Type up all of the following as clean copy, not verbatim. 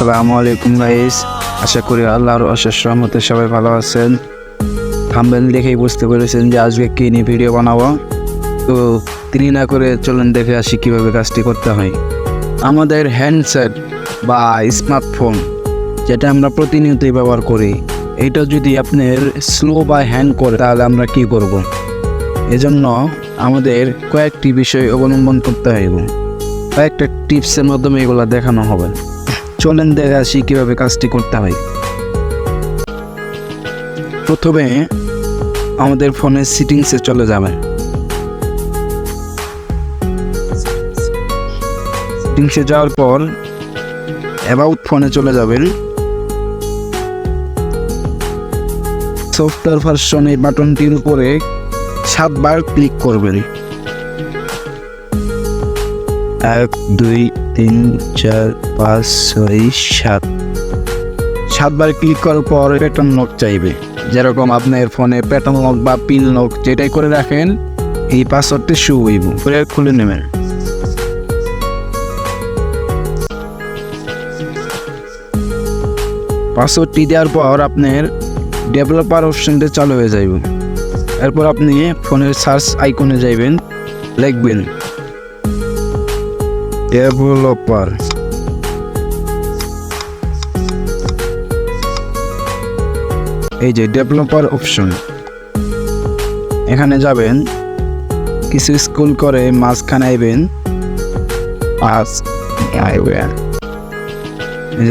আসসালামু আলাইকুম গাইস, আশা করি আল্লাহর অশেষ রহমতে সবাই ভালো আছেন। থাম্বনেল দেখেই বুঝতে পেরেছেন যে আজকে কী নিয়ে ভিডিও বানাবো। তো দেরি না করে চলুন দেখে আসি কীভাবে কাজটি করতে হয়। আমাদের হ্যান্ডসেট বা স্মার্টফোন যেটা আমরা প্রতিনিয়তই ব্যবহার করি, এটা যদি আপনার স্লো বা হ্যাং করে তাহলে আমরা কি করব। এজন্য আমাদের কয়েকটি বিষয় অবলম্বন করতে হইব, কয়েকটা টিপসের মাধ্যমে এগুলো দেখানো হবে। চলেন দেখে আসি কীভাবে কাজটি করতে হয়। প্রথমে আমাদের ফোনের সেটিংসে চলে যাবেন। সেটিংসে যাওয়ার পর অ্যাবাউট ফোনে চলে যাবেন। সফটওয়্যার ভার্সন এই বাটনটির উপরে 7 বার ক্লিক করবেন। 1 2 3 4 5 6 7 বার ক্লিক করার পর প্যাটার্ন লক চাইবে। যেরকম আপনার ফোনে প্যাটার্ন লক বা পিন লক যেটাই করে রাখেন, এই পাসওয়ার্ডটি শো হইব, করে খুলে নেবেন। পাসওয়ার্ডটি দেওয়ার পর আপনার ডেভেলপার অপশনটা চালু হয়ে যাইব। এরপর আপনি ফোনের সার্চ আইকনে যাইবেন, লিখবেন ডেভেলপার। এই যে ডেভেলপার অপশন, এখানে যাবেন, কিছু স্ক্রল করে মাঝখানে আইবেন।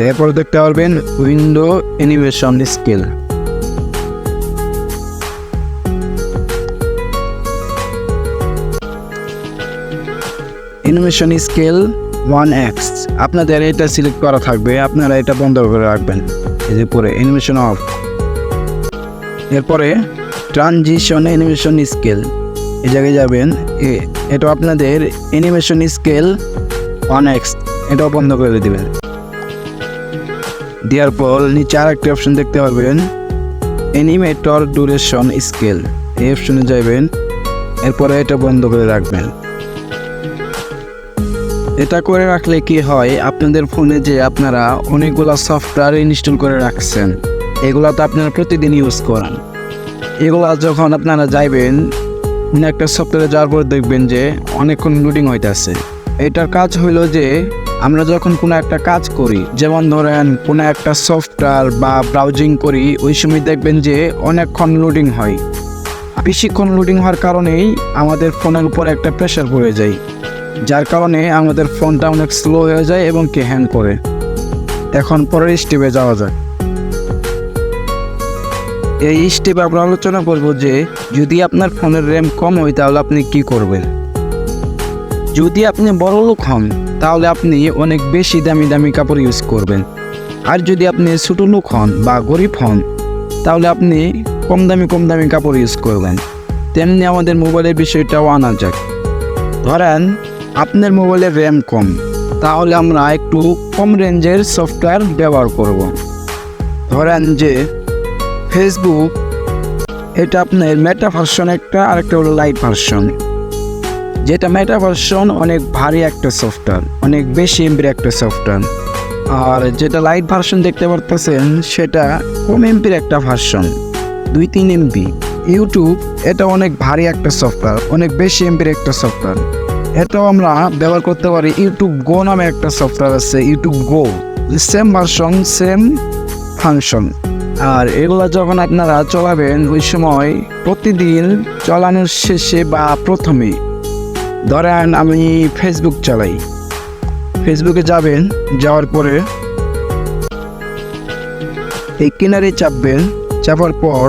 এরপর দেখতে পারবেন window animation scale. Animation scale 1x আপনাদের এটা সিলেক্ট করা থাকবে, আপনারা এটা বন্ধ করে রাখবেন। এই যে পরে অ্যানিমেশন অফ। এরপরে ট্রানজিশন অ্যানিমেশন স্কেল, এই জায়গায় যাবেন, এটা আপনাদের অ্যানিমেশন স্কেল 1x এটাও বন্ধ করে দেবেন। দেওয়ার পর নিচে আরেকটি অপশন দেখতে পারবেন অ্যানিমেটর ডিউরেশন স্কেল, এই অপশনে যাবেন। এরপরে এটা বন্ধ করে রাখবেন। এটা করে রাখলে কি হয়, আপনাদের ফোনে যে আপনারা অনেকগুলো সফটওয়্যার ইনস্টল করে রাখছেন, এগুলো তো আপনারা প্রতিদিন ইউজ করেন। এগুলা যখন আপনারা যাইবেন কোনো একটা সফটওয়্যারে যাওয়ার পর দেখবেন যে অনেকক্ষণ লোডিং হইতেছে। এটার কাজ হইলো যে আমরা যখন কোনো একটা কাজ করি, যেমন ধরেন কোনো একটা সফটওয়্যার বা ব্রাউজিং করি, ওই সময় দেখবেন যে অনেকক্ষণ লোডিং হয়। বেশিক্ষণ লোডিং হওয়ার কারণেই আমাদের ফোনের উপর একটা প্রেশার পড়ে যায়, যার কারণে আমাদের ফোনটা অনেক স্লো হয়ে যায় এবং কি হ্যাং করে। এখন পরের স্টেপে যাওয়া যায়। এই স্টেপে আমরা আলোচনা করব যে যদি আপনার ফোনের র্যাম কম হয় তাহলে আপনি কি করবেন। যদি আপনি বড় লোক হন তাহলে আপনি অনেক বেশি দামি দামি কাপড় ইউজ করবেন, আর যদি আপনি ছোটো লোক হন বা গরিব হন তাহলে আপনি কম দামি কাপড় ইউজ করবেন। তেমনি আমাদের মোবাইলের বিষয়টাও আনা যাক। ধরেন আপনার মোবাইলের র্যাম কম, তাহলে আমরা একটু কম রেঞ্জের সফটওয়্যার ব্যবহার করব। ধরেন যে ফেসবুক, এটা আপনার মেটা ভার্সন একটা, আরেকটা হলো লাইট ভার্সন। যেটা মেটা ভার্সন অনেক ভারী একটা সফটওয়্যার, অনেক বেশি এমবির একটা সফটওয়্যার। আর যেটা লাইট ভার্সন দেখতে পারতেছেন সেটা কম এমবির একটা ভার্সন, 2-3 এমবি। ইউটিউব, এটা অনেক ভারী একটা সফটওয়্যার, অনেক বেশি এমবির একটা সফটওয়্যার। এটাও আমরা ব্যবহার করতে পারি। ইউটিউব গো নামে একটা সফটওয়্যার আছে, ইউটিউব গো, সেম ভার্সন সেম ফাংশন। আর এগুলো যখন আপনারা চালাবেন ওই সময় প্রতিদিন চালানোর শেষে বা প্রথমে, ধরেন আমি ফেসবুক চালাই, ফেসবুকে যাবেন, যাওয়ার পরে এই কিনারে চাপবেন, চাপার পর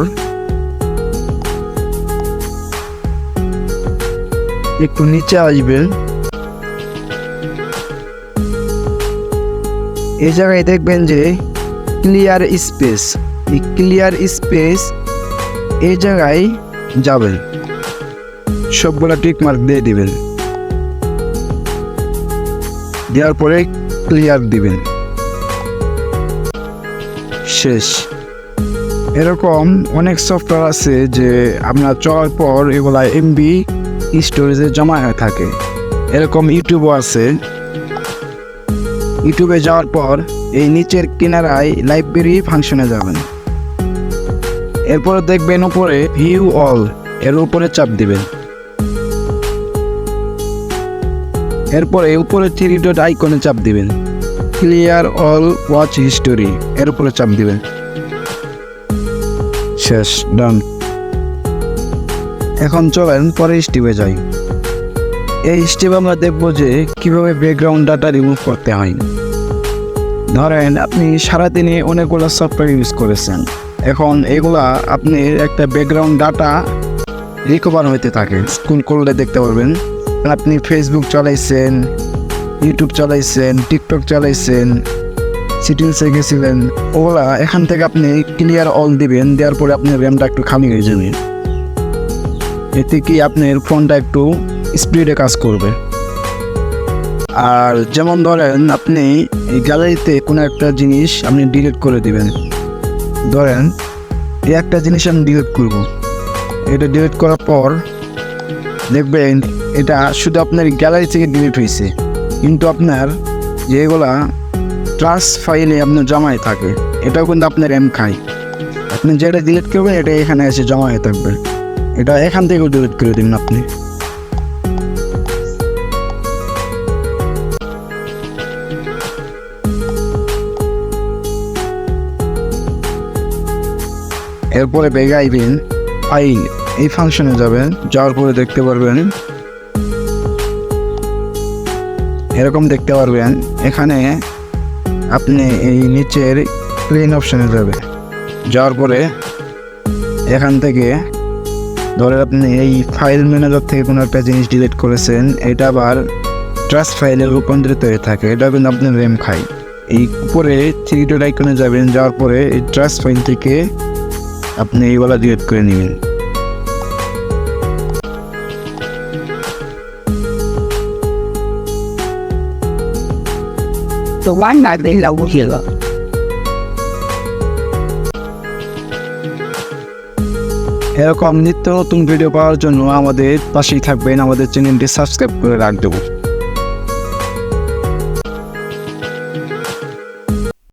একটু নিচে আসবেন। এই জায়গায় দেখবেন যে ক্লিয়ার স্পেস, এই ক্লিয়ার স্পেস এই জায়গায় যাবেন, সবগুলা টিক মার্ক দিয়ে দিবেন। দেওয়ার পরে ক্লিয়ার দিবেন, শেষ। এরকম অনেক সফটওয়্যার আছে যে আপনার চলার পর এগুলা এমবি স্টোরেজে জমা হয়ে থাকে। এরকম ইউটিউবও আছে, ইউটিউবে যাওয়ার পর এই নিচের কিনারায় লাইব্রেরি ফাংশনে যাবেন। এরপরে দেখবেন উপরে ভিউ অল এর উপরে চাপ দিবেন। এরপরে উপরে 3 ডট আইকনে চাপ দিবেন। ক্লিয়ার অল ওয়াচ হিস্টোরি এর উপরে চাপ দিবেন। শেষ, ডান। এখন চলেন পরের স্টেপে যাই। এই স্টেপে আমরা দেখব যে কিভাবে ব্যাকগ্রাউন্ড ডাটা রিমুভ করতে হয়। ধরেন আপনি সারাদিনে অনেকগুলো সফটওয়্যার ইউজ করেছেন, এখন এগুলা আপনি একটা ব্যাকগ্রাউন্ড ডাটা রিকভার হইতে থাকে। স্ক্রল করলে দেখতে পারবেন আপনি ফেসবুক চালাইছেন, ইউটিউব চালাইছেন, টিকটক চালাইছেন, সেটিংসে গেছিলেন, ওগুলা এখান থেকে আপনি ক্লিয়ার অল দিবেন। দেওয়ার পরে আপনার র্যামটা একটু খালি হয়ে যাবে। এতে কি আপনার ফোনটা একটু স্পিডে কাজ করবে। আর যেমন ধরেন আপনি এই গ্যালারিতে কোনো একটা জিনিস আপনি ডিলিট করে দিবেন। ধরেন এই একটা জিনিস আমি ডিলিট করব, এটা ডিলিট করার পর দেখবেন এটা শুধু আপনার গ্যালারি থেকে ডিলিট হয়েছে, কিন্তু আপনার যেগুলা ট্রাস ফাইলে আপনার জমায় থাকে এটাও কিন্তু আপনার র্যাম খায়। আপনি যেটা ডিলিট করবেন এটা এখানে এসে জমা হয়ে থাকবে, এটা এখান থেকেও ডিলিট করে দিন আপনি। এরপরে ব্যাগে আইবেন, ফাইল এই ফাংশনে যাবেন। যাওয়ার পরে দেখতে পারবেন এরকম দেখতে পারবেন এখানে আপনি এই নিচের ক্লিন অপশনে যাবে। যাওয়ার পরে এখান থেকে ধরে আপনি এই ফাইল ম্যানেজার থেকে কোনো একটা জিনিস ডিলিট করেছেন, এটা আবার ট্রাস ফাইলে রূপান্তরিত হয়ে থাকে, এটা কিন্তু আপনার র্যাম খায়। এই উপরে 3 ডট আইকনে যাবেন। যাওয়ার পরে এই ট্রাস ফাইল থেকে আপনি এইগুলা ডিলিট করে নেবেন। এরকম নিত্য নতুন ভিডিও পাওয়ার জন্য আমাদের পাশেই থাকবেন, আমাদের চ্যানেলটি সাবস্ক্রাইব করে রাখবেন।